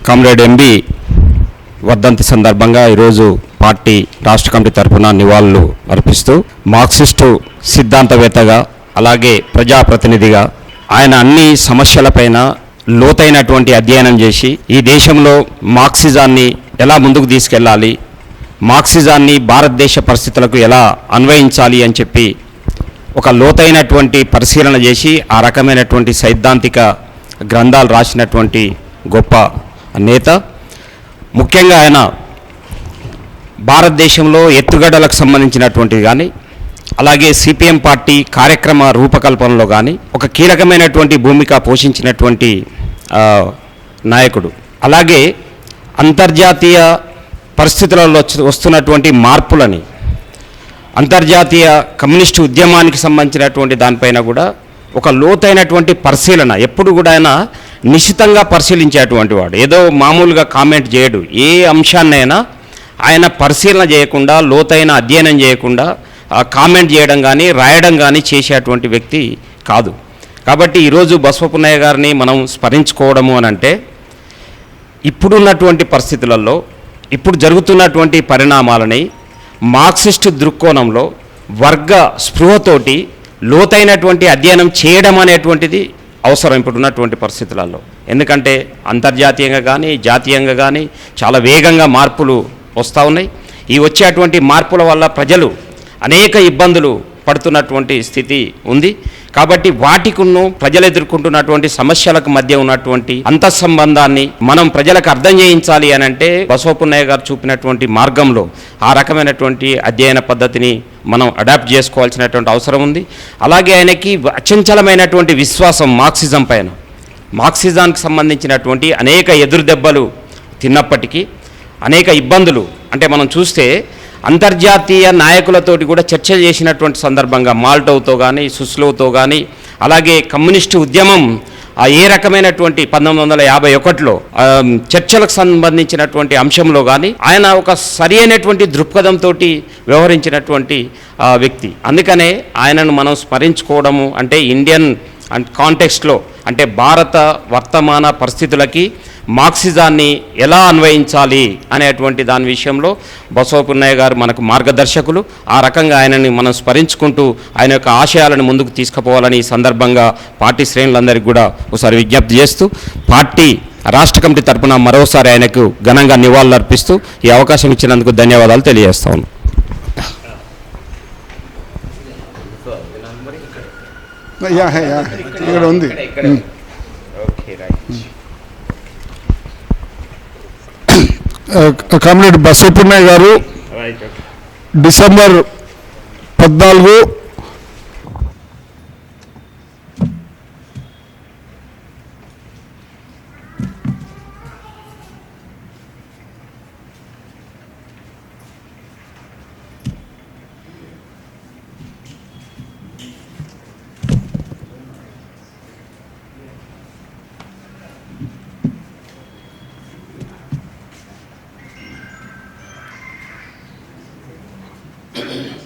Comrade MB వర్ధంతి సందర్భంగా ఈరోజు పార్టీ రాష్ట్ర కమిటీ తరఫున నివాళులు అర్పిస్తూ మార్క్సిస్టు సిద్ధాంతవేత్తగా అలాగే ప్రజాప్రతినిధిగా ఆయన అన్ని సమస్యలపైన లోతైనటువంటి అధ్యయనం చేసి ఈ దేశంలో మార్క్సిజాన్ని ఎలా ముందుకు తీసుకెళ్ళాలి, మార్క్సిజాన్ని భారతదేశ పరిస్థితులకు ఎలా అన్వయించాలి అని చెప్పి ఒక లోతైనటువంటి పరిశీలన చేసి ఆ రకమైనటువంటి సైద్ధాంతిక గ్రంథాలు రాసినటువంటి గొప్ప నేత. ముఖ్యంగా ఆయన భారతదేశంలో ఎత్తుగడలకు సంబంధించినటువంటిది కానీ అలాగే సిపిఎం పార్టీ కార్యక్రమ రూపకల్పనలో కానీ ఒక కీలకమైనటువంటి భూమిక పోషించినటువంటి నాయకుడు. అలాగే అంతర్జాతీయ పరిస్థితులలో వస్తున్నటువంటి మార్పులని, అంతర్జాతీయ కమ్యూనిస్టు ఉద్యమానికి సంబంధించినటువంటి దానిపైన కూడా ఒక లోతైనటువంటి పరిశీలన, ఎప్పుడు కూడా ఆయన నిశితంగా పరిశీలించేటువంటి వాడు. ఏదో మామూలుగా కామెంట్ చేయడు. ఏ అంశాన్నైనా ఆయన పరిశీలన చేయకుండా, లోతైన అధ్యయనం చేయకుండా కామెంట్ చేయడం కానీ రాయడం కానీ చేసేటువంటి వ్యక్తి కాదు. కాబట్టి ఈరోజు బసవపున్నయ్య గారిని మనం స్మరించుకోవడము అని అంటే ఇప్పుడున్నటువంటి పరిస్థితులలో ఇప్పుడు జరుగుతున్నటువంటి పరిణామాలని మార్క్సిస్టు దృక్కోణంలో వర్గ స్పృహతోటి లోతైనటువంటి అధ్యయనం చేయడం అనేటువంటిది అవసరం ఇప్పుడున్నటువంటి పరిస్థితులలో. ఎందుకంటే అంతర్జాతీయంగా కానీ జాతీయంగా కానీ చాలా వేగంగా మార్పులు వస్తూ ఉన్నాయి. ఈ వచ్చేటువంటి మార్పుల వల్ల ప్రజలు అనేక ఇబ్బందులు పడుతున్నటువంటి స్థితి ఉంది. కాబట్టి వాటికును ప్రజలు ఎదుర్కొంటున్నటువంటి సమస్యలకు మధ్య ఉన్నటువంటి అంతఃసంబంధాన్ని మనం ప్రజలకు అర్థం చేయించాలి అని అంటే బసవపున్నయ్య గారు చూపినటువంటి మార్గంలో ఆ రకమైనటువంటి అధ్యయన పద్ధతిని మనం అడాప్ట్ చేసుకోవాల్సినటువంటి అవసరం ఉంది. అలాగే ఆయనకి అచంచలమైనటువంటి విశ్వాసం మార్క్సిజం పైన, మార్క్సిజానికి సంబంధించినటువంటి అనేక ఎదురుదెబ్బలు తిన్నప్పటికీ అనేక ఇబ్బందులు అంటే మనం చూస్తే అంతర్జాతీయ నాయకులతోటి కూడా చర్చలు చేసినటువంటి సందర్భంగా మాల్టోతో కానీ సుస్లోతో కానీ అలాగే కమ్యూనిస్టు ఉద్యమం ఏ రకమైనటువంటి 1951లో చర్చలకు సంబంధించినటువంటి అంశంలో కానీ ఆయన ఒక సరి అయినటువంటి దృక్పథంతో వ్యవహరించినటువంటి వ్యక్తి. అందుకనే ఆయనను మనం స్మరించుకోవడము అంటే ఇండియన్ కాంటెక్స్ట్లో అంటే భారత వర్తమాన పరిస్థితులకి మార్క్సిజాన్ని ఎలా అన్వయించాలి అనేటువంటి దాని విషయంలో బసవపున్నయ్య గారు మనకు మార్గదర్శకులు. ఆ రకంగా ఆయనని మనం స్మరించుకుంటూ ఆయన యొక్క ఆశయాలను ముందుకు తీసుకుపోవాలని ఈ సందర్భంగా పార్టీ శ్రేణులందరికీ కూడా ఒకసారి విజ్ఞప్తి చేస్తూ పార్టీ రాష్ట్ర కమిటీ తరఫున మరోసారి ఆయనకు ఘనంగా నివాళులు అర్పిస్తూ ఈ అవకాశం ఇచ్చినందుకు ధన్యవాదాలు తెలియజేస్తాను. ఇక్కడ ఉంది. కామ్రేడ్ బసవపున్నయ్య గారు డిసెంబర్ 14 Thank you.